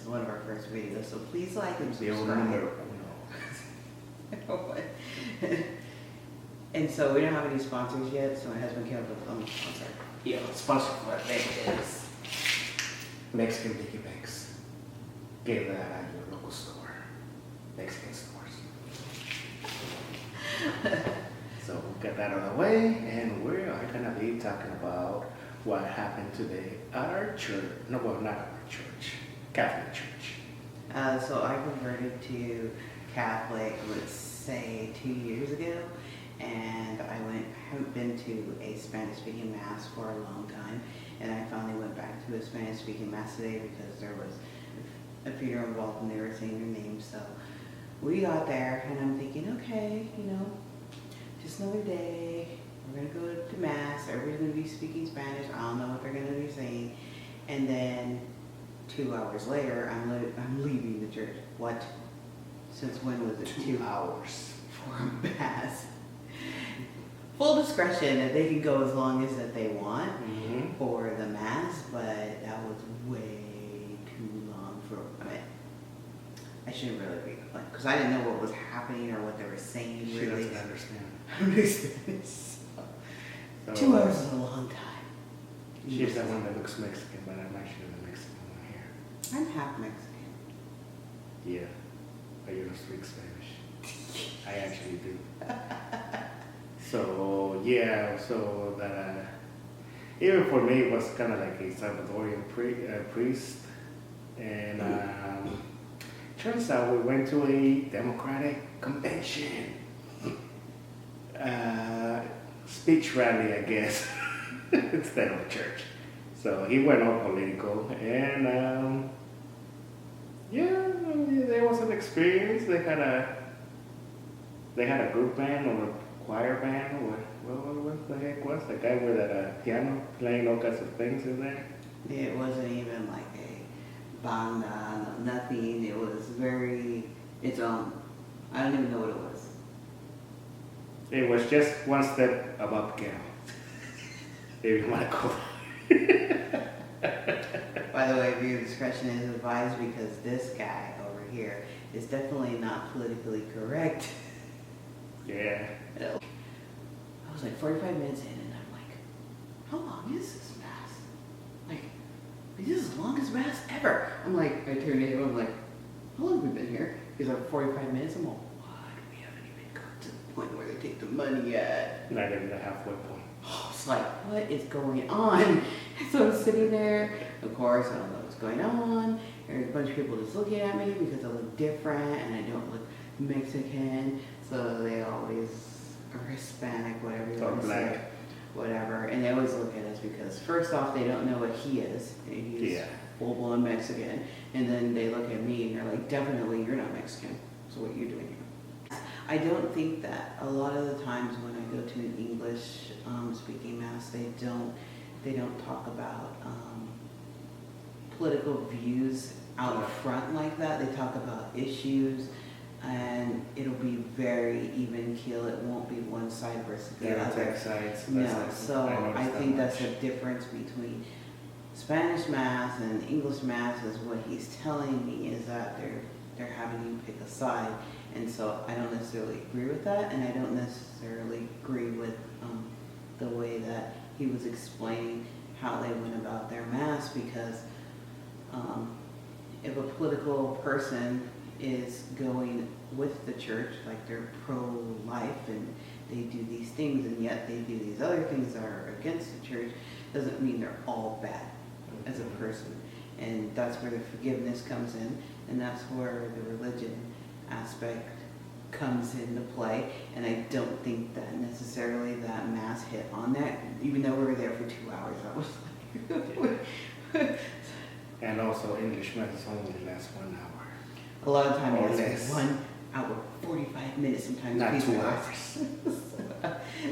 is one of our first videos, so please like and The old subscribe. number, And so we don't have any sponsors yet, so my husband came up with a sponsor. Yeah, sponsor for today is Mexican Piggy Banks. Get that at your local store. Mexican stores. So we'll get that out of the way, and we are gonna be talking about what happened today at our church. No, well, not our church, Catholic Church. So I converted to Catholic, let's say 2 years ago, and haven't been to a Spanish-speaking mass for a long time, and I finally went back to a Spanish-speaking mass today because there was a funeral involved and they were saying their names. So we got there, and I'm thinking, okay, just another day. We're gonna go to mass. Everybody's gonna be speaking Spanish. I don't know what they're gonna be saying, and then 2 hours later, I'm leaving the church. What? Since when was it 2 hours for a mass? Full discretion that they can go as long as that they want for the mass, but that was way too long for. I shouldn't really be because I didn't know what was happening or what they were saying. She Really, doesn't understand. So, 2 hours is a long time. She's the one that looks Mexican, but I'm actually the Mexican one here. I'm half Mexican. Yeah, but you don't speak Spanish. I actually do. So yeah, so that even for me it was kind of like a Salvadorian priest, and turns out we went to a Democratic convention, speech rally, I guess, instead of a church. So he went all political, and yeah, there was an experience. They had a group band or a choir band, or what the heck was the guy with a piano playing all kinds of things in there? It wasn't even like a banda, nothing. It was very its own. I don't even know what it was. It was just one step above piano, if you want to call it. By the way, viewer discretion is advised because this guy over here is definitely not politically correct. Yeah. I was like 45 minutes in, and I'm like, how long is this mass? Like, this is the longest mass ever. I'm like, I turned to him, I'm like, how long have we been here? He's like, 45 minutes. I'm like, what? We haven't even got to the point where they take the money yet. Not even the halfway point. I was like, what is going on? So I'm sitting there, of course, I don't know what's going on. There's a bunch of people just looking at me because I look different and I don't look Mexican. So they always, or Hispanic, whatever you want to say, whatever. And they always look at us because first off, they don't know what he is. He's full-blown Mexican. And then they look at me and they're like, definitely you're not Mexican. So what are you doing here? I don't think that a lot of the times when I go to an English speaking mass, they don't talk about political views out front like that. They talk about issues, and it'll be very even keel. It won't be one side versus the other. Sides. No, so I think that's the difference between Spanish mass and English mass. Is what he's telling me is that they're having you pick a side. And so I don't necessarily agree with that, and I don't necessarily agree with the way that he was explaining how they went about their mass, because if a political person is going with the church, like they're pro-life and they do these things, and yet they do these other things that are against the church, doesn't mean they're all bad as a person. And that's where the forgiveness comes in, and that's where the religion aspect comes into play. And I don't think that necessarily that mass hit on that, even though we were there for 2 hours. That was like And also English mass only lasts 1 hour. a lot of time Or it's less. 1 hour, 45 minutes sometimes. Not 2 people hours.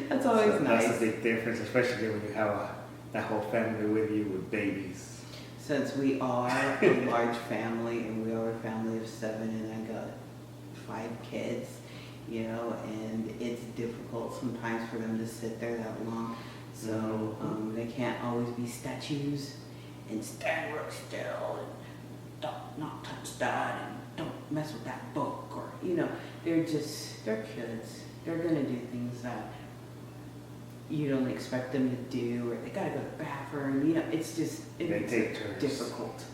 That's always nice. That's a big difference, especially when you have that whole family with you with babies. Since we are a large family, and we are a family of 7, and I got 5 kids, and it's difficult sometimes for them to sit there that long. So they can't always be statues and stand real still. don't not touch that and don't mess with that book, or they're kids. They're gonna do things that you don't expect them to do, or they gotta go to the bathroom. It's just They makes take it turns. difficult,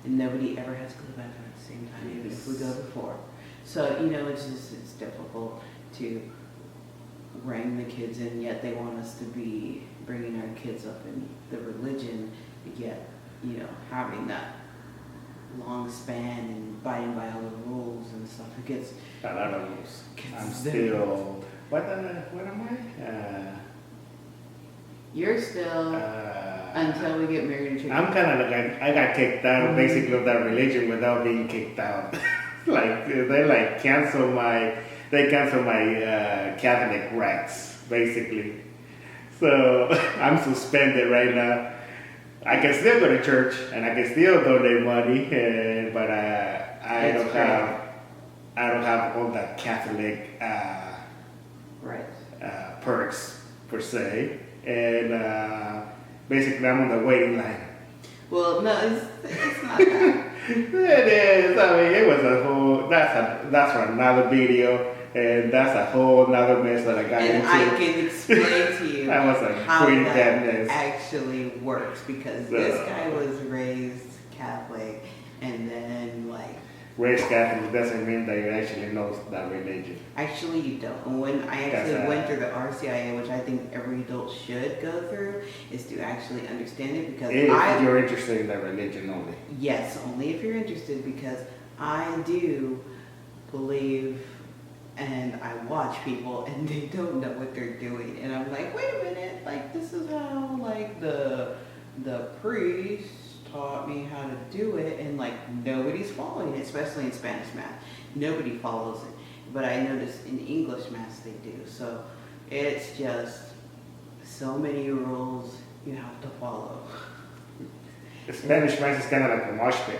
and nobody ever has to go to the bathroom at the same time, even if we go before. So it's difficult to bring the kids in, yet they want us to be bringing our kids up in the religion, yet having that long span and abiding by all the rules and stuff. It gets A lot of rules. I'm Gets still. What am I? you're still until we get married and I'm kind of like I got kicked out basically of that religion without being kicked out. Like they cancel my Catholic rights basically. So I'm suspended right now. I can still go to church and I can still donate money, but I don't have all that Catholic right. perks per se, and basically I'm on the waiting line. Well, no, it's not that. It is. I mean, it was a whole. That's for another video, and that's a whole another mess that I got And into. I can explain to you That was a how pretty that bad mess. actually works, because this guy was raised Catholic, and then Raised Catholic doesn't mean that you actually know that religion. actually you don't. And when I actually went through the RCIA, which I think every adult should go through, is to actually understand it, because If you're interested in that religion only. yes, only if you're interested, because I do believe, and I watch people and they don't know what they're doing, and I'm like, wait a minute, this is how the priest taught me how to do it, and nobody's following it, especially in Spanish mass. Nobody follows it, but I notice in English mass they do. So it's just so many rules you have to follow. The Spanish mass is kind of like a mosh pit.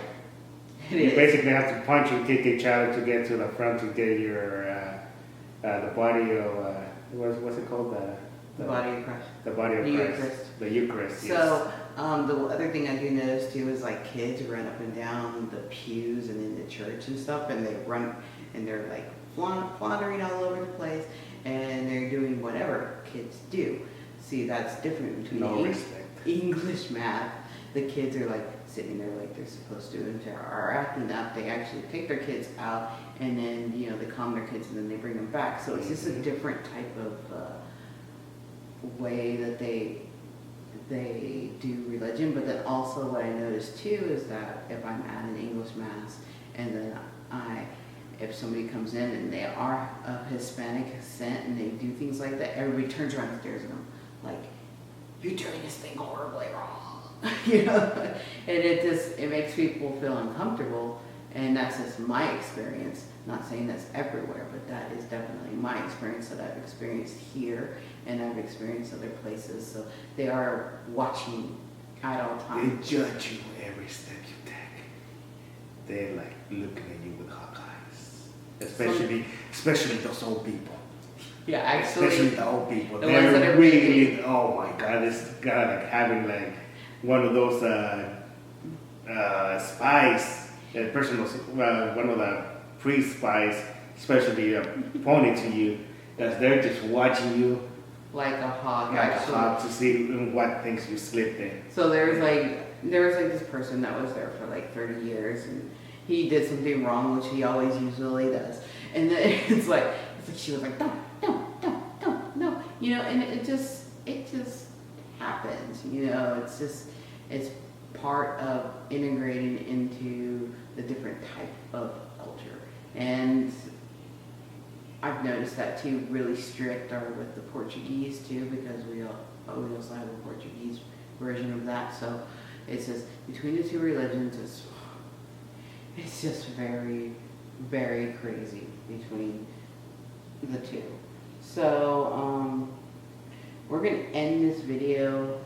It You is. basically have to punch and kick each other to get to the front to get your the body of what's it called The body of Christ. the body of The Christ. Eucharist. The Eucharist. Yes. So the other thing I do notice too is kids run up and down the pews and in the church and stuff, and they run and they're floundering all over the place, and they're doing whatever kids do. See, that's different between No respect. English math. The kids are sitting there like they're supposed to, and they are acting up. They actually take their kids out, and then they calm their kids, and then they bring them back. So it's just a different type of way that they do religion. But then also what I noticed too is that if I'm at an English mass, and then if somebody comes in and they are of Hispanic descent and they do things like that, everybody turns around and stares at them you're doing this thing horribly wrong. And it makes people feel uncomfortable, and that's just my experience. Not saying that's everywhere, but that is definitely my experience that I've experienced here, and I've experienced other places. So they are watching at all They times. judge you every step you take. They're looking at you with hawk eyes. Especially those old people. Yeah, Especially actually, the old people. the ones that They're are really, oh my God, this guy having one of those spies. That person was one of the priest spies, especially pointing to you, that they're just watching you like a hawk, like a actually. hawk to see what things you slipped in. So there was this person that was there for 30 years, and he did something wrong, which he always usually does. And then it's like she was like, don't, no, and it just happens, it's part of integrating into the different type of culture. And I've noticed that too. Really strict are with the Portuguese too, because we also have a Portuguese version of that. So it's just between the two religions, it's just very, very crazy between the two. So we're gonna end this video